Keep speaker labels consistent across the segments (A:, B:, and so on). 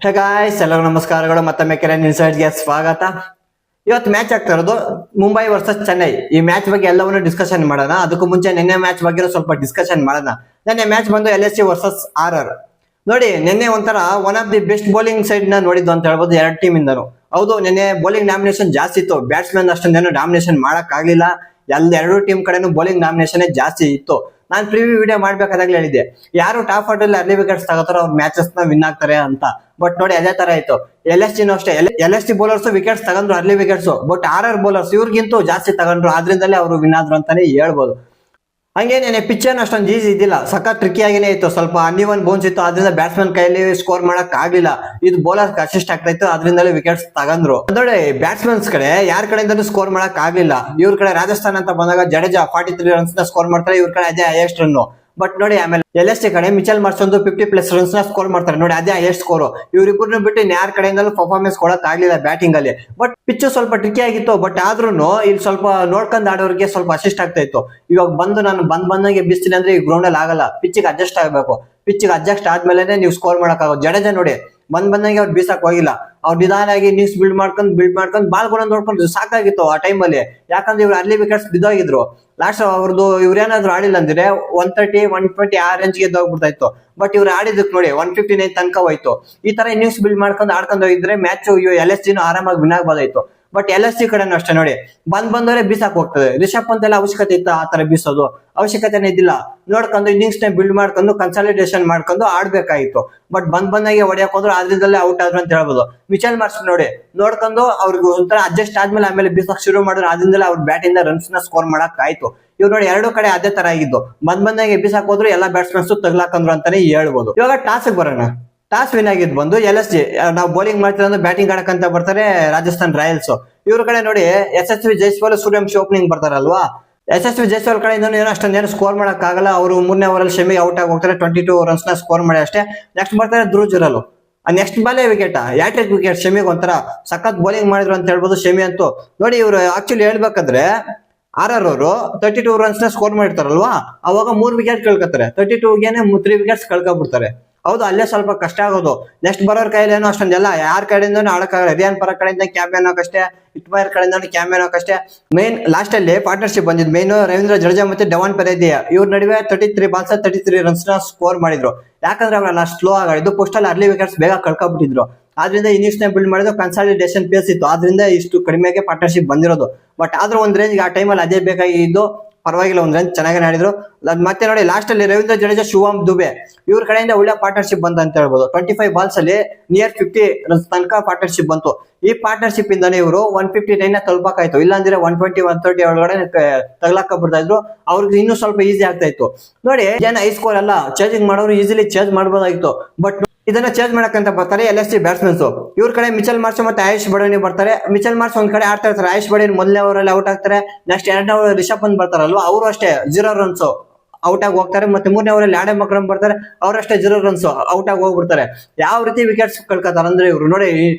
A: Hey guys, ಎಲ್ಲರಿಗೂ ನಮಸ್ಕಾರಗಳು. ಮತ್ತೊಮ್ಮೆ ಕೆರೆನ್ ಇನ್ಸೈಡ್ಗೆ ಸ್ವಾಗತ. ಇವತ್ತು ಮ್ಯಾಚ್ ಆಗ್ತಾ ಇರೋದು ಮುಂಬೈ ವರ್ಸಸ್ ಚೆನ್ನೈ. ಈ ಮ್ಯಾಚ್ ಬಗ್ಗೆ ಎಲ್ಲವನ್ನು ಡಿಸ್ಕಷನ್ ಮಾಡೋಣ. ಅದಕ್ಕೂ ಮುಂಚೆ ನಿನ್ನೆ ಮ್ಯಾಚ್ ಬಗ್ಗೆ ಸ್ವಲ್ಪ ಡಿಸ್ಕಷನ್ ಮಾಡೋಣ. ನಿನ್ನೆ ಮ್ಯಾಚ್ ಬಂದು LSG ವರ್ಸಸ್ RR. ನೋಡಿ, ನಿನ್ನೆ ಒಂಥರ one of the best bowling side ನ ನೋಡಿದ್ದು ಅಂತ ಹೇಳ್ಬೋದು ಎರಡು ಟೀಮ್ ಇಂದನು. ಹೌದು, ನಿನ್ನೆ ಬೌಲಿಂಗ್ ನಾಮಿನೇಷನ್ ಜಾಸ್ತಿ ಇತ್ತು. ಬ್ಯಾಟ್ಸ್ಮನ್ ಅಷ್ಟೊಂದೇನು ಡಾಮಿನೇಷನ್ ಮಾಡಕ್ ಆಗ್ಲಿಲ್ಲ. ಎರಡು ಟೀಮ್ ಕಡೆನೂ ಬೌಲಿಂಗ್ ನಾಮಿನೇಷನ್ ಜಾಸ್ತಿ ಇತ್ತು. ನಾನು ಪ್ರಿವ್ಯೂ ವಿಡಿಯೋ ಮಾಡ್ಬೇಕಾದಾಗ್ಲೇ ಹೇಳಿದ್ದೆ, ಯಾರು ಟಾಪ್ ಆರ್ಡರ್ ಅರ್ಲಿ ವಿಕೆಟ್ಸ್ ತಗೋತಾರೋ ಅವ್ರ ಮ್ಯಾಚಸ್ ನ ವಿನ್ ಆಗ್ತಾರೆ ಅಂತ. ಬಟ್ ನೋಡಿ, ಅದೇ ತರ ಆಯ್ತು. LSG ಅಷ್ಟೇ, LSG ಬೌಲರ್ಸ್ ವಿಕೆಟ್ಸ್ ತಗೊಂಡ್ರು, early wickets. But RR bowlers ಇವ್ರಿಗಿಂತೂ ಜಾಸ್ತಿ ತಗೊಂಡ್ರು, ಆದ್ರಿಂದಲೇ ಅವರು ವಿನ್ ಆದ್ರು ಅಂತಾನೆ ಹೇಳ್ಬೋದು. ಹಂಗೇನೆ ಪಿಚ್ ಏನ್ ಅಷ್ಟೊಂದು ಈಸಿ ಇದ್ದಿಲ್ಲ, ಸಖತ್ ಟ್ರಿಕಿ ಆಗಿನೇ ಇತ್ತು. ಸ್ವಲ್ಪ ಅನ್ನಿವನ್ ಬೌನ್ಸ್ ಇತ್ತು, ಅದರಿಂದ ಬ್ಯಾಟ್ಸ್ಮನ್ ಕೈಯಲ್ಲಿ ಸ್ಕೋರ್ ಮಾಡಕ್ ಆಗ್ಲಿಲ್ಲ. ಇದು ಬೌಲರ್ ಅಸಿಸ್ಟ್ ಆಗ್ತಾ ಇತ್ತು, ಅದರಿಂದಲೇ ವಿಕೆಟ್ಸ್ ತಗೊಂಡ್ರು. ನೋಡಿ, ಬ್ಯಾಟ್ಸ್ಮನ್ಸ್ ಕಡೆ ಯಾರ ಕಡೆಯಿಂದಲೂ ಸ್ಕೋರ್ ಮಾಡಕ್ ಆಗ್ಲಿಲ್ಲ. ಇವ್ರ ಕಡೆ ರಾಜಸ್ಥಾನ್ ಅಂತ ಬಂದಾಗ ಜಡೇಜಾ 43 ರನ್ಸ್ ನ ಸ್ಕೋರ್ ಮಾಡ್ತಾರೆ, ಇವ್ರ ಕಡೆ ಅದೇ ಹೈಯೆಸ್ಟ್ ರನ್. ಬಟ್ ನೋಡಿ, ಆಮೇಲೆ LSG ಕಡೆ ಮಿಚೆಲ್ ಮಾರ್ಷ್ ಒಂದು 50+ ರನ್ಸ್ ನ ಸ್ಕೋರ್ ಮಾಡ್ತಾರೆ. ನೋಡಿ, ಅದೇ ಹೈಯೆಸ್ಟ್ ಸ್ಕೋರ್. ಇವ್ರಿಬ್ಬರನ್ನು ಬಿಟ್ಟು ಯಾರ ಕಡೆಯಿಂದಲೂ ಪರ್ಫಾರ್ಮೆನ್ಸ್ ಕೊಡಕ್ ಆಗ್ಲಿಲ್ಲ ಬ್ಯಾಟಿಂಗ್ ಅಲ್ಲಿ. ಬಟ್ ಪಿಚ್ ಸ್ವಲ್ಪ ಟ್ರಿಕಿ ಆಗಿತ್ತು. ಬಟ್ ಆದ್ರೂ ಇಲ್ಲಿ ಸ್ವಲ್ಪ ನೋಡ್ಕೊಂಡ್ ಆಡೋರಿಗೆ ಸ್ವಲ್ಪ ಅಸಿಸ್ಟ್ ಆಗ್ತಾ ಇತ್ತು. ಇವಾಗ ಬಂದು ನಾನು ಬಂದಂಗೆ ಬೀಸ್ತೀನಿ ಅಂದ್ರೆ ಈ ಗ್ರೌಂಡ್ ಅಲ್ಲಿ ಆಗಲ್ಲ. ಪಿಚ್ಗೆ ಅಡ್ಜಸ್ಟ್ ಆಗ್ಬೇಕು. ಪಿಚ್ಗೆ ಅಡ್ಜಸ್ಟ್ ಆದ್ಮೇಲೆ ನೀವು ಸ್ಕೋರ್ ಮಾಡಕ್ ಆಗೋದು. ಜಡೇಜಾ ನೋಡಿ, ಬಂದಂಗೆ ಅವ್ರು ಬೀಸಕ್ ಹೋಗಿಲ್ಲ. ಅವ್ರು ನಿಧಾನಾಗಿ ಇನ್ನಿಂಗ್ಸ್ ಬಿಲ್ಡ್ ಮಾಡ್ಕೊಂಡು ಬಾಲ್ಗಳನ್ನ ನೋಡ್ಕೊಂಡು ಸಾಕಾಗಿತ್ತು ಆ ಟೈಮಲ್ಲಿ. ಯಾಕಂದ್ರೆ ಇವ್ರು ಅರ್ಲಿ ವಿಕೆಟ್ಸ್ ಬಿದ್ದೋಗಿದ್ರು. ಲಾಸ್ಟ್ ಅವ್ರದ್ದು ಇವ್ರೇನಾದ್ರು ಆಡಿಲ್ಲ ಅಂದ್ರೆ 130, 120 ಆ ರೇಂಜ್ ಗೆ ಹೋಗ್ಬಿಡ್ತಾ ಇತ್ತು. ಬಟ್ ಇವ್ರು ಆಡಿದಕ್ ನೋಡಿ 159 ತನಕ ಹೋಯ್ತು. ಈ ತರ ಇನ್ನಿಂಗ್ಸ್ ಬಿಲ್ಡ್ ಆಡ್ಕೊಂಡು ಹೋಗಿದ್ರೆ ಮ್ಯಾಚ್ LSG ಆರಾಮಾಗಿ ವಿನ್ ಆಗ್ಬೋದಾಯ್ತು. ಬಟ್ LSG ಕಡೆನೂ ಅಷ್ಟೇ ನೋಡಿ, ಬಂದವರೇ ಬೀಸಾಕ್ ಹೋಗ್ತದೆ. ರಿಷಬ್ ಪಂತ್ ಎಲ್ಲ ಅವಶ್ಯಕತೆ ಇತ್ತು ಆ ತರ ಬೀಸೋದು? ಅವಶ್ಯಕತೆನೇ ಇದ್ದಿಲ್ಲ. ನೋಡ್ಕೊಂಡು ಇನ್ನಿಂಗ್ಸ್ ನ ಬಿಲ್ಡ್ ಮಾಡ್ಕೊಂಡು ಕನ್ಸಾಲಿಡೇಷನ್ ಮಾಡ್ಕೊಂಡು ಆಡ್ಬೇಕಾಗಿತ್ತು. ಬಟ್ ಬಂದಾಗೆ ಹೊಡೆಯಕ್ ಹೋದ್ರು, ಆದ್ರಿಂದಲೇ ಔಟ್ ಆದ್ರು ಅಂತ ಹೇಳ್ಬೋದು. ಮಿಚೆಲ್ ಮಾರ್ಷ್ ನೋಡಿ, ನೋಡ್ಕೊಂಡು ಅವ್ರಿಗೆ ಒಂಥರ ಅಡ್ಜಸ್ಟ್ ಆದ್ಮೇಲೆ ಆಮೇಲೆ ಬೀಸಕ್ ಶುರು ಮಾಡಿದ್ರು, ಆದ್ರಿಂದಲೇ ಅವ್ರ ಬ್ಯಾಟ್ ಇಂದ ರನ್ಸ್ ನ ಸ್ಕೋರ್ ಮಾಡಕ್ ಆಯ್ತು. ಇವ್ರು ನೋಡಿ, ಎರಡು ಕಡೆ ಅದೇ ತರ ಆಗಿದ್ದು. ಬಂದಾಗೆ ಬೀಸಾಕ್ ಹೋದ್ರು, ಎಲ್ಲಾ ಬ್ಯಾಟ್ಸ್ಮನ್ಸ್ ತಗ್ಲಾಕಂದ್ರು ಅಂತಾನೆ ಹೇಳ್ಬೋದು. ಇವಾಗ ಟಾಸ್ ಬರೋಣ. ಟಾಸ್ ವಿನ್ ಆಗಿದ್ ಬಂದು LSG. ನಾವು ಬೌಲಿಂಗ್ ಮಾಡ್ತೀವಿ ಅಂದ್ರೆ ಬ್ಯಾಟಿಂಗ್ ಆಡಕಂತ ಬರ್ತಾರೆ ರಾಜಸ್ಥಾನ್ ರಾಯಲ್ಸ್. ಇವ್ರ ಕಡೆ ನೋಡಿ SSV ಜೈಸ್ವಾಲ್, ಸೂರ್ಯವಂಶಿ ಓಪನಿಂಗ್ ಬರ್ತಾರಲ್ವಾ. SSV ಜೈಸ್ವಾಲ್ ಕಡೆಯಿಂದ ಏನೋ ಅಷ್ಟೊಂದೇನು ಸ್ಕೋರ್ ಮಾಡಕ್ ಆಗಲ್ಲ. ಅವರು 3ನೇ ಓವರ್ ಅಲ್ಲಿ ಶಮಿಗೆ ಔಟ್ ಆಗಿ ಹೋಗ್ತಾರೆ. 22 ರನ್ಸ್ ನ ಸ್ಕೋರ್ ಮಾಡಿ ಅಷ್ಟೇ. ನೆಕ್ಸ್ಟ್ ಬರ್ತಾರೆ ಧ್ರುವ್ ಜುರಾಲ್. ನೆಕ್ಸ್ಟ್ ಬಾಲೇ ವಿಕೆಟ್, ಹ್ಯಾಟ್ರಿಕ್ ವಿಕೆಟ್. ಶಮಿಗೆ ಒಂಥರ ಸಖತ್ ಬೌಲಿಂಗ್ ಮಾಡಿದ್ರು ಅಂತ ಹೇಳ್ಬೋದು. ಶಮಿ ಅಂತೂ ನೋಡಿ, ಇವ್ರು ಆಕ್ಚುಲಿ ಹೇಳ್ಬೇಕಂದ್ರೆ RR ಅವರು 32 ರನ್ಸ್ ನ ಸ್ಕೋರ್ ಮಾಡಿರ್ತಾರಲ್ವಾ, ಅವಾಗ 3 ವಿಕೆಟ್ ಕಳ್ಕೊತಾರೆ. 32ಗೆ 3 ವಿಕೆಟ್ಸ್ ಕಳ್ಕೊಬಿಡ್ತಾರೆ. ಹೌದು, ಅಲ್ಲೇ ಸ್ವಲ್ಪ ಕಷ್ಟ ಆಗೋದು. ನೆಕ್ಸ್ಟ್ ಬರೋರ್ ಕೈಯಲ್ಲಿ ಏನೋ ಅಷ್ಟೊಂದೆಲ್ಲ ಯಾರ ಕಡೆಯಿಂದನೂ ಆಡಕ್ಕಾಗಲ್ಲ. ರಿಯಾನ್ ಪರ ಕಡೆಯಿಂದ ಕ್ಯಾಮೆನ್ ಹಾಕಷ್ಟೇ, ಇಟ್ಮೈರ್ ಕಡೆಯಿಂದ ಕ್ಯಾಮೆನ್ ಹಾಕಷ್ಟೇ. ಮೇನ್ ಲಾಸ್ಟ್ ಅಲ್ಲಿ ಪಾರ್ಟ್ನರ್ಶಿಪ್ ಬಂದಿದ್ ಮೇನ್ ರವೀಂದ್ರ ಜಡೇಜಾ ಮತ್ತೆ ಡೆವಾನ್ ಪೆರೇರಾ. ಇವ್ರ ನಡುವೆ 33 ಬಾಲ್ಸ್ 33 ರನ್ಸ್ ನ ಸ್ಕೋರ್ ಮಾಡಿದ್ರು. ಯಾಕಂದ್ರೆ ಅವರೆಲ್ಲ ಸ್ಲೋ ಆಗಿದ್ದು, ಪೋಸ್ಟ್ ಅಲ್ಲಿ ಅರ್ಲಿ ವಿಕೆಟ್ಸ್ ಬೇಗ ಕಳ್ಕೊಬಿಟ್ಟಿದ್ರು. ಆದ್ರಿಂದ ಇನ್ನಿಂಗ್ಸ್ ನ ಬಿಲ್ಡ್ ಮಾಡಿದ್ರು, ಕನ್ಸಾಲಿಡೇಷನ್ ಪೇಸ್ ಇತ್ತು. ಆದ್ರಿಂದ ಇಷ್ಟು ಕಡಿಮೆಗೆ ಪಾರ್ಟ್ನರ್ಶಿಪ್ ಬಂದಿರೋದು. ಬಟ್ ಆದ್ರೂ ಒಂದ್ ರೇಂಜ್ ಆ ಟೈಮಲ್ಲಿ ಅದೇ ಬೇಕಾಗಿದ್ದು. ಪರವಾಗಿಲ್ಲ, ಒಂದ್ ರೇಂಜ್ ಚೆನ್ನಾಗಿ ಆಡಿದ್ರು. ಮತ್ತೆ ನೋಡಿ, ಲಾಸ್ಟ್ ಅಲ್ಲಿ ರವೀಂದ್ರ ಜಡೇಜಾ, ಶಿವಮ್ ದುಬೆ ಇವ್ರ ಕಡೆಯಿಂದ ಒಳ್ಳೆ ಪಾರ್ಟ್ನರ್ಶಿಪ್ ಬಂತ ಅಂತ ಹೇಳ್ಬೋದು. 25 ಬಾಲ್ಸ್ ಅಲ್ಲಿ ನಿಯರ್ 50 ರನ್ಸ್ ತನಕ ಪಾರ್ಟ್ನರ್ಶಿಪ್ ಬಂತು. ಈ ಪಾರ್ಟ್ನರ್ಶಿಪ್ ಇಂದಾನೆ ಇವರು 159 ನ ತಲುಪಕಾಯ್ತು. ಇಲ್ಲಾಂದ್ರೆ 120, 130 ಒಳಗಡೆ ತಗ್ಲಾಕ ಬಿಡ್ತಾ ಇದ್ರು. ಅವ್ರಿಗೆ ಇನ್ನೂ ಸ್ವಲ್ಪ ಈಸಿ ಆಗ್ತಾ ಇತ್ತು. ನೋಡಿ, ಜನ ಐ ಸ್ಕೋರ್ ಎಲ್ಲ ಚೇಂಜಿಂಗ್ ಮಾಡೋರು ಈಸಿಲಿ ಚೇಂಜ್ ಮಾಡಬಹುದಾಗಿತ್ತು. ಬಟ್ ಇದನ್ನ ಚೇಂಜ್ ಮಾಡಕ್ಕಂತ ಬರ್ತಾರೆ LSG ಬ್ಯಾಟ್ಸ್ಮನ್ಸ್. ಇವ್ರ ಕಡೆ ಮಿಚೆಲ್ ಮಾರ್ಷ್ ಮತ್ತೆ ಆಯುಷ್ ಬಡೇನಿ ಬರ್ತಾರೆ. ಮಿಚೆಲ್ ಮಾರ್ಷ್ ಒಂದ್ ಕಡೆ ಆಡ್ತಾ ಇರ್ತಾರೆ. ಆಯುಷ್ ಬಡೇನಿ 1ನೇ ಓವರ್ ಅಲ್ಲಿ ಔಟ್ ಆಗ್ತಾರೆ. ನೆಕ್ಸ್ಟ್ 2ನೇ ಓವರ್ ರಿಷಬ್ ಪಂತ್ ಬರ್ತಾರಲ್ವಾ, ಅವರು ಅಷ್ಟೇ 0 ರನ್ಸ್ ಔಟ್ ಆಗಿ ಹೋಗ್ತಾರೆ. ಮತ್ತೆ 3ನೇ ಓವರ್ ಅಲ್ಲಿ ಆಡಮ್ ಅಕ್ರಮ್ ಬರ್ತಾರೆ, ಅವರಷ್ಟೇ 0 ರನ್ಸ್ ಔಟ್ ಆಗಿ ಹೋಗ್ಬಿಡ್ತಾರೆ. ಯಾವ ರೀತಿ ವಿಕೆಟ್ಸ್ ಕಳ್ಕೊತಾರೆ ಅಂದ್ರೆ ಇವ್ರು ನೋಡಿ,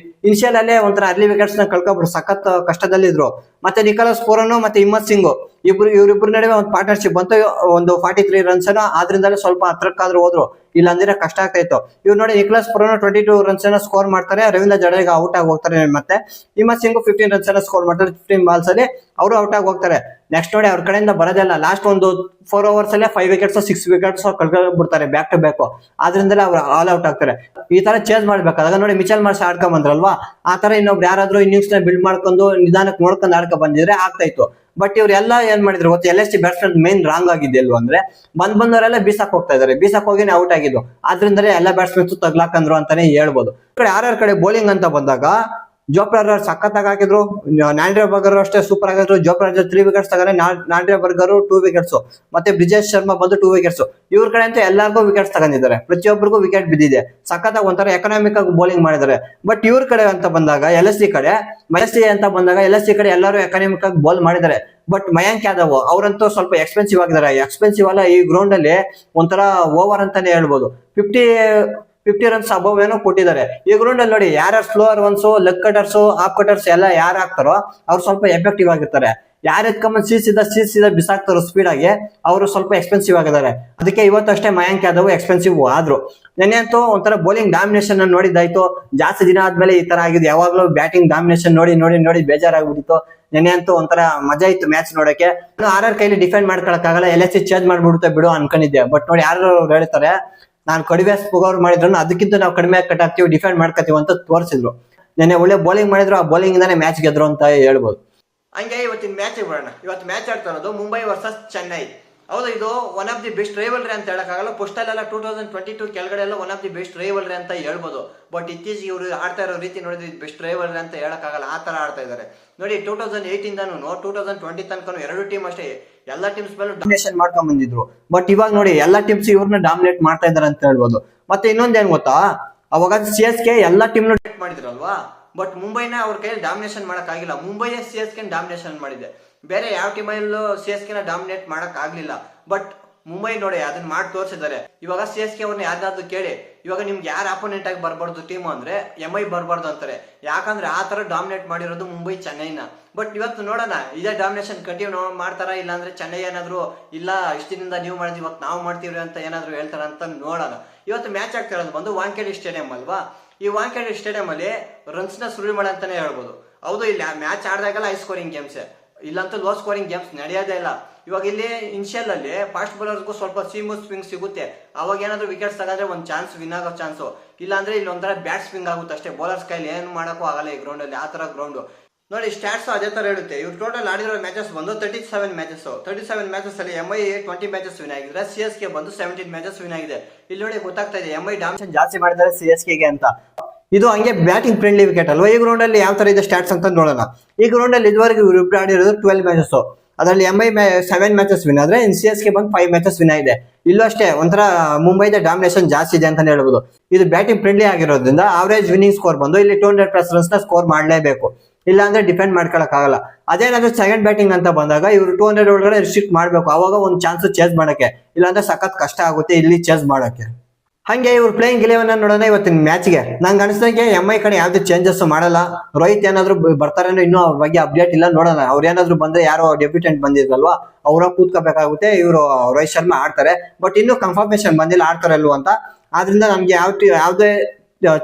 A: ಇನಿಷಿಯಲ್ ಅಲ್ಲೇ ಒಂಥರ ಅರ್ಲಿ ವಿಕೆಟ್ಸ್ ನ ಕಳ್ಕೊಬಿಟ್ಟು ಸಖತ್ ಕಷ್ಟದಲ್ಲಿ ಇದ್ರು. ಮತ್ತೆ ನಿಕೋಲಸ್ ಪೂರನ್ ಮತ್ತೆ ಹಿಮ್ಮತ್ ಸಿಂಗ್ ಇವ್ರಿಬ್ರು ನಡುವೆ ಒಂದು ಪಾರ್ಟ್ನರ್ಶಿಪ್ ಬಂತು. ಒಂದು 43 ರನ್ಸ್ ಆದ್ರಿಂದಲೇ ಸ್ವಲ್ಪ ಹತ್ರಕ್ಕಾದ್ರೂ ಹೋದ್ರು, ಇಲ್ಲಾಂದ್ರೆ ಕಷ್ಟ ಆಗ್ತಾ ಇತ್ತು. ಇವ್ರು ನೋಡಿ, ನಿಕೋಲಸ್ ಪೂರನ್ 22 ರನ್ಸ್ ಸ್ಕೋರ್ ಮಾಡ್ತಾರೆ. ರವೀಂದ್ರ ಜಡೇಜಾ ಔಟ್ ಆಗಿ ಹೋಗ್ತಾರೆ. ಮತ್ತೆ ಹಿಮ್ಮತ್ ಸಿಂಗ್ 15 ರನ್ಸ್ ಸ್ಕೋರ್ ಮಾಡ್ತಾರೆ 15 ಬಾಲ್ಸ್ ಅಲ್ಲಿ. ಅವರು ಔಟ್ ಆಗಿ ಹೋಗ್ತಾರೆ. ನೆಕ್ಸ್ಟ್ ನೋಡಿ, ಅವ್ರ ಕಡೆಯಿಂದ ಬರೋದಲ್ಲ. ಲಾಸ್ಟ್ ಒಂದು 4 ಓವರ್ಸ್ ಅಲ್ಲೇ 5 ವಿಕೆಟ್ಸ್ 6 ವಿಕೆಟ್ಸ್ ಕಳ್ಕೊಂಡ್ಬಿಡ್ತಾರೆ ಬ್ಯಾಕ್ ಟು ಬ್ಯಾಕ್. ಆದ್ರಿಂದಲೇ ಅವ್ರು ಆಲ್ ಔಟ್ ಆಗ್ತಾರೆ. ಈ ತರ ಚೇಂಜ್ ಮಾಡ್ಬೇಕಾದಾಗ ನೋಡಿ, ಮಿಚೆಲ್ ಮಾರ್ಷ್ ಆಡ್ಕೊಂಡ್ ಬಂದ್ರಲ್ವಾ, ಆ ತರ ಇನ್ನೊಬ್ರು ಯಾರಾದ್ರೂ ಇನ್ನಿಂಗ್ಸ್ ನ ಬಿಲ್ಡ್ ಮಾಡ್ಕೊಂಡು ನಿಧಾನಕ್ಕೆ ನೋಡ್ಕೊಂಡು ಆಡ್ಕೊಂಡ್ ಬಂದಿದ್ರೆ ಆಗ್ತಾ ಇತ್ತು. ಬಟ್ ಇವ್ರೆಲ್ಲ ಏನ್ ಮಾಡಿದ್ರು ಗೊತ್ತು, LSG ಬ್ಯಾಟ್ಸ್ಮನ್ ಮೇನ್ ರಾಂಗ್ ಆಗಿದ್ದು ಎಲ್ವ ಅಂದ್ರೆ, ಬಂದವರೆಲ್ಲ ಬೀಸಕ್ ಹೋಗ್ತಾ ಇದಾರೆ. ಬೀಸಕ್ ಹೋಗಿನೇ ಔಟ್ ಆಗಿದ್ದು. ಆದ್ರಿಂದಲೇ ಎಲ್ಲ ಬ್ಯಾಟ್ಸ್ಮನ್ಸ್ ತಗ್ಲಾಕಂದ್ರು ಅಂತಾನೆ ಹೇಳ್ಬೋದು. RR ಕಡೆ ಬೌಲಿಂಗ್ ಅಂತ ಬಂದಾಗ ಜೋಫ್ರಾ ಸಖತ್ತಾಗಿ ಹಾಕಿದ್ರು. ನ್ಯಾಂಡ್ರೆ ಬರ್ಗರ್ ಅಷ್ಟೇ ಸೂಪರ್ ಆಗಿದ್ರು. ಜೋಫ್ರಾ 3 ವಿಕೆಟ್ಸ್ ತಗೊಂಡ್ರೆ, ನ್ಯಾಂಡ್ರೆ ಬರ್ಗರ್ 2 ವಿಕೆಟ್ಸ್, ಮತ್ತೆ ಬ್ರಿಜೇಶ್ ಶರ್ಮಾ ಬಂದು 2 ವಿಕೆಟ್ಸ್. ಇವ್ರ ಕಡೆ ಅಂತ ಎಲ್ಲರಿಗೂ ವಿಕೆಟ್ಸ್ ತಗೊಂಡಿದ್ದಾರೆ. ಪ್ರತಿಯೊಬ್ಬರಿಗೂ ವಿಕೆಟ್ ಬಿದ್ದಿದೆ. ಸಖತ್ತಾಗಿ ಒಂಥರ ಎಕನಾಮಿಕ್ ಆಗಿ ಬೌಲಿಂಗ್ ಮಾಡಿದ್ದಾರೆ. ಬಟ್ ಇವ್ರ ಕಡೆ ಅಂತ ಬಂದಾಗ LSG ಕಡೆ ಎಲ್ಲರೂ ಎಕನಾಮಿಕ್ ಆಗಿ ಬೌಲ್ ಮಾಡಿದ್ದಾರೆ. ಬಟ್ ಮಯಾಂಕ್ ಯಾದವ್ ಅವರಂತೂ ಸ್ವಲ್ಪ ಎಕ್ಸ್ಪೆನ್ಸಿವ್ ಆಗಿದ್ದಾರೆ. ಎಕ್ಸ್ಪೆನ್ಸಿವ್ ಅಲ್ಲ, ಈ ಗ್ರೌಂಡ್ ಅಲ್ಲಿ ಒಂಥರ ಓವರ್ ಅಂತಾನೆ ಹೇಳ್ಬೋದು. 50 ರನ್ಸ್ ಅಬವ್ ಏನೋ ಕೊಟ್ಟಿದ್ದಾರೆ. ಈ ಗ್ರೌಂಡ್ ಅಲ್ಲಿ ನೋಡಿ, ಯಾರು slower once, leg cutters, of cutters ಎಲ್ಲ ಯಾರು ಹಾಕ್ತಾರೋ ಅವ್ರು ಸ್ವಲ್ಪ ಎಫೆಕ್ಟಿವ್ ಆಗಿರ್ತಾರೆ. ಯಾರು ಎತ್ಕೊಂಬಂದ್ ಸೀಸಿದ ಬಿಸಾಕ್ತಾರೋ ಸ್ಪೀಡ್ ಆಗಿ ಅವರು ಸ್ವಲ್ಪ ಎಕ್ಸ್ಪೆನ್ಸಿವ್ ಆಗಿದ್ದಾರೆ. ಅದಕ್ಕೆ ಇವತ್ತು ಅಷ್ಟೇ ಮಯಾಂಕ್ ಯಾದವ್ ಎಕ್ಸ್ಪೆನ್ಸಿವ್ ಆದ್ರು. ನೆನ್ನೆ ಅಂತೂ ಒಂಥರ ಬೌಲಿಂಗ್ ಡಾಮಿನೇಷನ್ ನೋಡಿದ್ದಾಯ್ತು. ಜಾಸ್ತಿ ದಿನ ಆದ್ಮೇಲೆ ಈ ತರ ಆಗಿದೆ. ಯಾವಾಗ್ಲೂ ಬ್ಯಾಟಿಂಗ್ ಡಾಮಿನೇಷನ್ ನೋಡಿ ಬೇಜಾರಾಗ್ಬಿಟ್ಟಿತ್ತು. ನೆನ್ನೆ ಅಂತೂ ಒಂಥರ ಮಜಾ ಇತ್ತು ಮ್ಯಾಚ್ ನೋಡಕ್ಕೆ. ಆರ್ ಕೈಲಿ ಡಿಫೆಂಡ್ ಮಾಡ್ಕೊಳಕ್ಕಾಗಲ್ಲ, LSC ಚೇಂಜ್ ಮಾಡ್ಬಿಡುತ್ತೆ ಬಿಡು ಅನ್ಕೊಂಡಿದ್ದೆ. ಬಟ್ ನೋಡಿ ಯಾರು ಹೇಳ್ತಾರೆ ನಾನು ಕಡಿಮೆ ಸ್ಕೋರ್ ಮಾಡಿದ್ರು ಅದಕ್ಕಿಂತ ನಾವು ಕಡಿಮೆ ಕಟ್ ಹಾಕ್ತಿವಿ, ಡಿಫೆಂಡ್ ಮಾಡ್ಕೊತೀವಿ ಅಂತ ತೋರಿಸಿದ್ರು. ನೆನ್ನೆ ಒಳ್ಳೆ ಬೌಲಿಂಗ್ ಮಾಡಿದ್ರು, ಆ ಬೌಲಿಂಗ್ ಇಂದಾನೆ ಮ್ಯಾಚ್ ಗೆದ್ರು ಅಂತ ಹೇಳ್ಬೋದು. ಹಂಗೆ ಇವತ್ತಿನ ಮ್ಯಾಚ್ ಬರೋಣ. ಇವತ್ತು ಮ್ಯಾಚ್ ಆಡ್ತಾ ಇರೋದು ಮುಂಬೈ ವರ್ಸಸ್ ಚೆನ್ನೈ. ಹೌದು, ಇದು one of the best rivalry ಅಂತ ಹೇಳಕ್ಕಾಗಲ್ಲ. ಫಸ್ಟ್ ಅಲ್ಲೆಲ್ಲ 2022 ಕೆಳಗಡೆ ಎಲ್ಲ one of the best rivalry ಅಂತ ಹೇಳ್ಬೋದು. ಬಟ್ ಇತ್ತೀಚೆಗೆ ಇವರು ಆಡ್ತಾ ಇರೋ ರೀತಿ ನೋಡಿದ್ರೆ ಬೆಸ್ಟ್ ರೈವಲ್ರಿ ಅಂತ ಹೇಳಕ್ಕಾಗಲ್ಲ, ಆ ತರ ಆಡ್ತಾ ಇದ್ದಾರೆ. ನೋಡಿ 2018 2020 ತನಕ ಎರಡು ಟೀಮ್ ಅಷ್ಟೇ ಎಲ್ಲ ಟೀಮ್ಸ್ ಮೇಲೆ ಡಾಮಿನೇಷನ್ ಮಾಡ್ಕೊಂಡ್ ಬಂದಿದ್ರು. ಬಟ್ ಇವಾಗ ನೋಡಿ ಎಲ್ಲಾ ಟೀಮ್ಸ್ ಇವ್ರನ್ನ ಡಾಮಿನೇಟ್ ಮಾಡ್ತಾ ಇದಾರೆ ಅಂತ ಹೇಳ್ಬೋದು. ಮತ್ತೆ ಇನ್ನೊಂದೇನ್ ಗೊತ್ತಾ, ಅವಾಗ CSK ಎಲ್ಲಾ ಟೀಮ್ ಮಾಡಿದ್ರಲ್ವಾ, ಬಟ್ ಮುಂಬೈನ ಅವ್ರ ಕೈಯಲ್ಲಿ ಡಾಮಿನೇಷನ್ ಮಾಡಕ್ ಆಗಿಲ್ಲ. ಮುಂಬೈ CSK ಡಾಮಿನೇಷನ್ ಮಾಡಿದೆ, ಬೇರೆ ಯಾವ ಟೀಮಲ್ಲೂ CSK ನ ಡಾಮಿನೇಟ್ ಮಾಡಕ್ ಆಗ್ಲಿಲ್ಲ. ಬಟ್ ಮುಂಬೈ ನೋಡಿ ಅದನ್ನ ಮಾಡಿ ತೋರಿಸಿದ್ದಾರೆ. ಇವಾಗ CSK ಅವ್ರನ್ನ ಯಾವ್ದಾದ್ರು ಕೇಳಿ, ಇವಾಗ ನಿಮ್ಗೆ ಯಾರು ಅಪೋನೆಂಟ್ ಆಗಿ ಬರ್ಬಾರ್ದು ಟೀಮ್ ಅಂದ್ರೆ MI ಬರ್ಬಾರ್ದು ಅಂತಾರೆ. ಯಾಕಂದ್ರೆ ಆ ತರ ಡಾಮಿನೇಟ್ ಮಾಡಿರೋದು ಮುಂಬೈ ಚೆನ್ನೈನ. ಬಟ್ ಇವತ್ತು ನೋಡೋಣ ಇದೇ ಡಾಮಿನೇಷನ್ ಕಂಟಿನ್ಯೂ ಮಾಡ್ತಾರ, ಇಲ್ಲ ಅಂದ್ರೆ ಚೆನ್ನೈ ಏನಾದ್ರು ಇಲ್ಲ ಇಷ್ಟಿನಿಂದ ನೀವು ಮಾಡಿದ್ವಿ ಇವತ್ತು ನಾವು ಮಾಡ್ತೀವಿ ಅಂತ ಏನಾದ್ರು ಹೇಳ್ತಾರ ಅಂತ ನೋಡೋಣ. ಇವತ್ತು ಮ್ಯಾಚ್ ಆಗ್ತಾ ಇರೋದು ಬಂದು ವಾಂಖೇಡೆ ಸ್ಟೇಡಿಯಂ ಅಲ್ವಾ. ಈ ವಾಂಖೇಡೆ ಸ್ಟೇಡಿಯಂ ಅಲ್ಲಿ ರನ್ಸ್ ನ ಸುರುಳಿ ಮಾಡ ಅಂತಾನೆ ಹೇಳ್ಬೋದು. ಹೌದು, ಇಲ್ಲಿ ಮ್ಯಾಚ್ ಆಡ್ದಾಗೆಲ್ಲ ಹೈ ಸ್ಕೋರಿಂಗ್ ಗೇಮ್ಸ್, ಇಲ್ಲಂತೂ ಲೋ ಸ್ಕೋರಿಂಗ್ ಗೇಮ್ಸ್ ನಡೆಯೋದೇ ಇಲ್ಲ. ಇವಾಗ ಇಲ್ಲಿ ಇನ್ಶಿಯಲ್ ಅಲ್ಲಿ ಫಾಸ್ಟ್ ಬೌಲರ್ಗೂ ಸ್ವಲ್ಪ ಸ್ವಿಂಗ್ ಸಿಗುತ್ತೆ. ಅವಾಗ ಏನಾದ್ರು ವಿಕೆಟ್ಸ್ ತಗೊಂಡ್ರೆ ಒಂದ್ ಚಾನ್ಸ್ ವಿನ್ ಆಗೋ ಚಾನ್ಸು, ಇಲ್ಲ ಅಂದ್ರೆ ಇಲ್ಲಿ ಒಂಥರ ಬ್ಯಾಟ್ ಸ್ವಿಂಗ್ ಆಗುತ್ತೆ ಅಷ್ಟೇ. ಬೌಲರ್ಸ್ ಕೈಲಿ ಏನು ಮಾಡೋಕ್ಕೂ ಆಗಲ್ಲ ಈ ಗ್ರೌಂಡ್ ಅಲ್ಲಿ, ಆ ತರ ಗ್ರೌಂಡ್. ನೋಡಿ ಸ್ಟಾಟ್ಸ್ ಅದೇ ತರ ಹೇಳುತ್ತೆ. ಇವ್ರು ಟೋಟಲ್ ಆಡಿರೋ ಮ್ಯಾಚಸ್ ಬಂದು 37 ಮ್ಯಾಚಸ್. 37 ಮ್ಯಾಚಸ್ ಅಲ್ಲಿ MI 20 ಮ್ಯಾಚಸ್ ವಿನ್ ಆಗಿದ್ರೆ, CSK ಬಂದು 17 ಮ್ಯಾಚಸ್ ವಿನ್ ಆಗಿದೆ. ಇಲ್ಲಿ ನೋಡಿ ಗೊತ್ತಾಗ್ತಾ ಇದೆ MI ಡಾಮಿನೇಷನ್ ಜಾಸ್ತಿ ಮಾಡಿದ್ದಾರೆ CSK ಗೆ ಅಂತ. ಇದು ಹಂಗೆ ಬ್ಯಾಟಿಂಗ್ ಫ್ರೆಂಡ್ಲಿ ವಿಕೆಟ್ ಅಲ್ವಾ. ಈ ಗ್ರೌಂಡ್ ಅಲ್ಲಿ ಯಾವ ತರ ಇದೆ ಸ್ಟಾಟ್ಸ್ ಅಂತ ನೋಡೋಣ. ಈ ಗ್ರೌಂಡ್ ಅಲ್ಲಿ ಇದುವರೆಗೂ ಇವ್ರು ಆಡಿರೋದು 12 ಮ್ಯಾಚಸ್. ಅದರಲ್ಲಿ MI 7 ಮ್ಯಾಚಸ್ ವಿನ್ ಆದ್ರೆ CSK ಬಂದು 5 ಮ್ಯಾಚಸ್ ವಿನ್ ಆಗಿದೆ. ಇಲ್ಲೂ ಅಷ್ಟೇ ಒಂಥರ ಮುಂಬೈದ ಡಾಮಿನೇಷನ್ ಜಾಸ್ತಿ ಇದೆ ಅಂತ ಹೇಳ್ಬೋದು. ಇದು ಬ್ಯಾಟಿಂಗ್ ಫ್ರೆಂಡ್ಲಿ ಆಗಿರೋದ್ರಿಂದ ಅವರೇಜ್ ವಿನ್ನಿಂಗ್ ಸ್ಕೋರ್ ಬಂದು ಇಲ್ಲಿ 200+ ರನ್ಸ್ ನ ಸ್ಕೋರ್ ಮಾಡಲೇಬೇಕು, ಇಲ್ಲ ಅಂದ್ರೆ ಡಿಫೆಂಡ್ ಮಾಡ್ಕೊಳಕ್ ಆಗಲ್ಲ. ಅದೇನಾದ್ರೂ ಸೆಕೆಂಡ್ ಬ್ಯಾಟಿಂಗ್ ಅಂತ ಬಂದಾಗ ಇವರು 200 ಒಳಗಡೆ ರಿಸ್ಟ್ರಿಕ್ಟ್ ಮಾಡ್ಬೇಕು, ಅವಾಗ ಒಂದು ಚಾನ್ಸ್ ಚೇಸ್ ಮಾಡಕ್ಕೆ, ಇಲ್ಲಾಂದ್ರೆ ಸಖತ್ ಕಷ್ಟ ಆಗುತ್ತೆ ಇಲ್ಲಿ ಚೇಸ್ ಮಾಡಕ್ಕೆ. ಹಂಗೆ ಇವ್ರು ಪ್ಲೇಯಿಂಗ್ 11 ನೋಡೋಣ ಇವತ್ತಿನ ಮ್ಯಾಚ್ಗೆ. ನಂಗೆ ಅನಿಸ್ದಂಗೆ MI ಕಡೆ ಯಾವ್ದು ಚೇಂಜಸ್ ಮಾಡಲ್ಲ. ರೋಹಿತ್ ಏನಾದ್ರು ಬರ್ತಾರೆ ಅಂದ್ರೆ ಇನ್ನೂ ಅವ್ರ ಬಗ್ಗೆ ಅಪ್ಡೇಟ್ ಇಲ್ಲ, ನೋಡೋಣ. ಅವ್ರು ಏನಾದ್ರು ಬಂದ್ರೆ ಯಾರೋ ಡೆಬ್ಯೂಟೆಂಟ್ ಬಂದಿದ್ರಲ್ವಾ, ಅವ್ರ ಕೂತ್ಕೋಬೇಕಾಗುತ್ತೆ. ಇವರು ರೋಹಿತ್ ಶರ್ಮಾ ಆಡ್ತಾರೆ, ಬಟ್ ಇನ್ನೂ ಕನ್ಫರ್ಮೇಶನ್ ಬಂದಿಲ್ಲ ಆಡ್ತಾರಲ್ವ ಅಂತ. ಆದ್ರಿಂದ ನಮ್ಗೆ ಯಾವ್ದೇ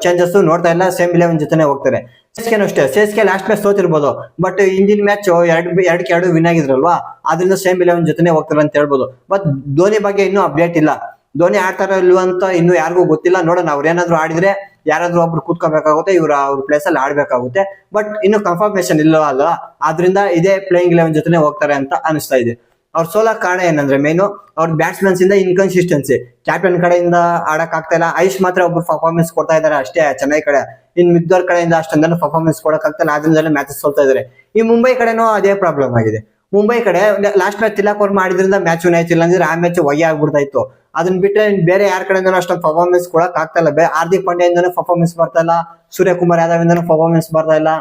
A: ಚೇಂಜಸ್ ನೋಡ್ತಾ ಇಲ್ಲ. ಸೇಮ್ 11 ಜೊತೆನೆ ಹೋಗ್ತಾರೆ. CSK ಅಷ್ಟೇ, CSK ಲಾಸ್ಟ್ ಮ್ಯಾಚ್ ಸೋತಿರ್ಬೋದು, ಬಟ್ ಹಿಂದಿನ ಮ್ಯಾಚ್ 2-2 ವಿನ್ ಆಗಿದ್ರಲ್ವಾ, ಆದ್ರಿಂದ ಸೇಮ್ 11 ಜೊತೆನೆ ಹೋಗ್ತಾರೆ ಅಂತ ಹೇಳ್ಬೋದು. ಬಟ್ ಧೋನಿ ಬಗ್ಗೆ ಇನ್ನೂ ಅಪ್ಡೇಟ್ ಇಲ್ಲ. ಧೋನಿ ಆಡ್ತಾರ ಇಲ್ವ ಅಂತ ಇನ್ನು ಯಾರಿಗೂ ಗೊತ್ತಿಲ್ಲ, ನೋಡೋಣ. ಅವ್ರು ಏನಾದ್ರು ಆಡಿದ್ರೆ ಯಾರಾದ್ರೂ ಒಬ್ರು ಕೂತ್ಕೋಬೇಕಾಗುತ್ತೆ, ಅವ್ರ ಪ್ಲೇಸ್ ಅಲ್ಲಿ ಆಡ್ಬೇಕಾಗುತ್ತೆ. ಬಟ್ ಇನ್ನು ಕನ್ಫರ್ಮೇಶನ್ ಇಲ್ಲ ಅಲ್ವಾ, ಆದ್ರಿಂದ ಇದೇ ಪ್ಲೇಯಿಂಗ್ 11 ಜೊತೆನೆ ಹೋಗ್ತಾರೆ ಅಂತ ಅನಿಸ್ತಾ ಇದೆ. ಅವ್ರ ಸೋಲಕ್ ಕಾರಣ ಏನಂದ್ರೆ ಮೇನು ಅವ್ರ ಬ್ಯಾಟ್ಸ್ಮನ್ಸ್ ಇಂದ ಇನ್ಕನ್ಸಿಸ್ಟೆನ್ಸಿ. ಕ್ಯಾಪ್ಟನ್ ಕಡೆಯಿಂದ ಆಡಕ್ ಆಗ್ತಾ ಇಲ್ಲ. ಐಶ್ ಮಾತ್ರ ಒಬ್ರು ಪರ್ಫಾರ್ಮೆನ್ಸ್ ಕೊಡ್ತಾ ಇದಾರೆ ಅಷ್ಟೇ ಚೆನ್ನೈ ಕಡೆ. ಇನ್ ಮಿದ್ದೋರ್ ಕಡೆಯಿಂದ ಅಷ್ಟೊಂದನ್ನು ಪರ್ಫಾರ್ಮೆನ್ಸ್ ಕೊಡಕ್ ಆಗ್ತಾ ಇಲ್ಲ, ಆದ್ರಿಂದ ಮ್ಯಾಚಸ್ ಸೋಲ್ತಾ ಇದಾರೆ. ಈ ಮುಂಬೈ ಕಡೆನೂ ಅದೇ ಪ್ರಾಬ್ಲಮ್ ಆಗಿದೆ. ಮುಂಬೈ ಕಡೆ ಲಾಸ್ಟ್ ಮ್ಯಾಚ್ ತಿಲಕ್ ವರ್ಮಾ ಮಾಡಿದ್ರಿಂದ ಮ್ಯಾಚ್ ವಿನ್ ಆಯ್ತಿಲ್ಲ ಅಂದ್ರೆ ಆ ಮ್ಯಾಚ್ ಒಯ್ಯ ಆಗ್ಬಿಡ್ತಾ ಇತ್ತು. ಅದನ್ನ ಬಿಟ್ಟರೆ ಬೇರೆ ಯಾರ ಕಡೆಯಿಂದ ಅಷ್ಟೊಂದು ಪರ್ಫಾರ್ಮೆನ್ಸ್ ಕೊಡಕ್ ಆಗ್ತಾ ಇಲ್ಲ. ಹಾರ್ದಿಕ್ ಪಾಂಡ್ಯ ಇಂದನೂ ಪರ್ಫಾರ್ಮೆನ್ಸ್ ಬರ್ತಾ ಇಲ್ಲ, ಸೂರ್ಯಕುಮಾರ್ ಯಾದವ್ ಇಂದನೂ ಪರ್ಫಾರ್ಮೆನ್ಸ್ ಬರ್ತಾ ಇಲ್ಲ.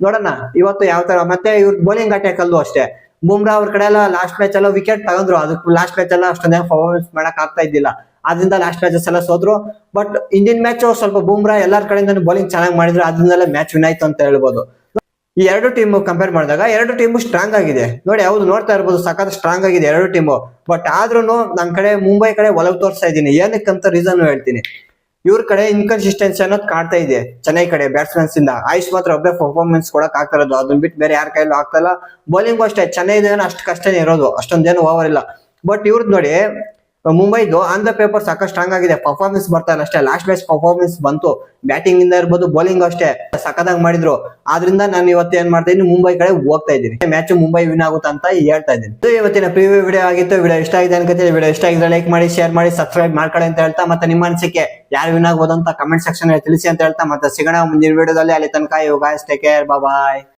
A: ನೋಡೋಣ ಇವತ್ತು ಯಾವ ತರ. ಮತ್ತೆ ಇವ್ರ ಬೌಲಿಂಗ್ ಅಟ್ಯಾಕ್ ಅಲ್ಲೂ ಅಷ್ಟೇ. ಬುಮ್ರಾ ಅವ್ರ ಕಡೆ ಎಲ್ಲ ಲಾಸ್ಟ್ ಮ್ಯಾಚ್ ಎಲ್ಲ ವಿಕೆಟ್ ತಗೊಂಡ್ರು, ಅದಕ್ಕೆ ಲಾಸ್ಟ್ ಮ್ಯಾಚ್ ಎಲ್ಲ ಅಷ್ಟೊಂದೇ ಪರ್ಫಾರ್ಮೆನ್ಸ್ ಮಾಡಕ್ ಆಗ್ತಾ ಇದ್ದಿಲ್ಲ, ಆದ್ರಿಂದ ಲಾಸ್ಟ್ ಮ್ಯಾಚಸ್ ಎಲ್ಲ ಸೋದ್ರು. ಬಟ್ ಇಂಡಿಯನ್ ಮ್ಯಾಚ್ ಸ್ವಲ್ಪ ಬುಮ್ರಾ ಎಲ್ಲರ ಕಡೆಯಿಂದ ಬೌಲಿಂಗ್ ಚೆನ್ನಾಗಿ ಮಾಡಿದ್ರು, ಅದರಿಂದಲೇ ಮ್ಯಾಚ್ ವಿನ್ ಆಯ್ತು ಅಂತ ಹೇಳ್ಬೋದು. ಈ ಎರಡು ಟೀಮ್ ಕಂಪೇರ್ ಮಾಡಿದಾಗ ಎರಡು ಟೀಮು ಸ್ಟ್ರಾಂಗ್ ಆಗಿದೆ ನೋಡಿ. ಹೌದು, ನೋಡ್ತಾ ಇರ್ಬೋದು ಸಖತ್ ಸ್ಟ್ರಾಂಗ್ ಆಗಿದೆ ಎರಡು ಟೀಮು. ಬಟ್ ಆದ್ರೂ ನನ್ ಕಡೆ ಮುಂಬೈ ಕಡೆ ಒಲವು ತೋರಿಸ್ತಾ ಇದ್ದೀನಿ. ಏನಕ್ಕಂತ ರೀಸನ್ ಹೇಳ್ತೀನಿ. ಇವ್ರ ಕಡೆ ಇನ್ಕನ್ಸಿಸ್ಟೆನ್ಸಿ ಅನ್ನೋದು ಕಾಡ್ತಾ ಇದೆ ಚೆನ್ನೈ ಕಡೆ ಬ್ಯಾಟ್ಸ್ಮನ್ಸ್ ಇಂದ. ಆಯುಷ್ ಮಾತ್ರ ಒಬ್ಬೇ ಪರ್ಫಾರ್ಮೆನ್ಸ್ ಕೊಡಕ್ ಆಗ್ತಾ ಇರೋದು, ಅದನ್ನ ಬಿಟ್ಟು ಬೇರೆ ಯಾರ ಕೈಲೂ ಆಗ್ತಾ ಇಲ್ಲ. ಬೌಲಿಂಗು ಅಷ್ಟೇ, ಚೆನ್ನೈದೇನೋ ಅಷ್ಟು ಕಷ್ಟನೇ ಇರೋದು, ಅಷ್ಟೊಂದೇನು ಓವರ್ ಇಲ್ಲ. ಬಟ್ ಇವ್ರದ್ದು ನೋಡಿ ಮುಂಬೈದು ಆನ್ ದ ಪೇಪರ್ ಸಾಕಷ್ಟು ಸ್ಟ್ರಾಂಗ್ ಆಗಿದೆ, ಪರ್ಫಾರ್ಮೆನ್ಸ್ ಬರ್ತಾ ಇಲ್ಲ ಅಷ್ಟೇ. ಲಾಸ್ಟ್ ಮ್ಯಾಚ್ ಪರ್ಫಾರ್ಮೆನ್ಸ್ ಬಂತು, ಬ್ಯಾಟಿಂಗ್ ಇಂದ ಇರ್ಬೋದು, ಬೌಲಿಂಗ್ ಅಷ್ಟೇ ಸಖತ್ತಾಗಿ ಮಾಡಿದ್ರು. ಆದ್ರಿಂದ ನಾನು ಇವತ್ತು ಏನ್ ಮಾಡ್ತಾ ಇದ್ದೀನಿ, ಮುಂಬೈ ಕಡೆ ಹೋಗ್ತಾ ಇದ್ದೀನಿ. ಮ್ಯಾಚ್ ಮುಂಬೈ ವಿನ್ ಆಗುತ್ತೆ ಅಂತ ಹೇಳ್ತಾ ಇದ್ದೀನಿ. ಇವತ್ತಿನ ಪ್ರಿವ್ಯೂ ವಿಡಿಯೋ ಆಗಿತ್ತು. ವಿಡಿಯೋ ಇಷ್ಟ ಆಗಿದೆ ಅನ್ಕೋತೀನಿ. ವಿಡಿಯೋ ಇಷ್ಟ ಆಗಿದ್ರೆ ಲೈಕ್ ಮಾಡಿ, ಶೇರ್ ಮಾಡಿ, ಸಬ್ಸ್ಕ್ರೈಬ್ ಮಾಡ್ಕೊಳ್ಳಿ ಅಂತ ಹೇಳ್ತಾ, ಮತ್ತೆ ನಿಮ್ಮ ಅನಿಸಿಕೆ ಯಾರು ವಿನ್ ಆಗ್ಬೋದು ಅಂತ ಕಮೆಂಟ್ ಸೆಕ್ಷನ್ ತಿಳಿಸಿ ಅಂತ ಹೇಳ್ತಾ, ಮತ್ತೆ ಸಿಗೋಣ ಮುಂದಿನ ವಿಡಿಯೋದಲ್ಲಿ. ಅಲ್ಲಿ ತನಕ you guys take care, bye.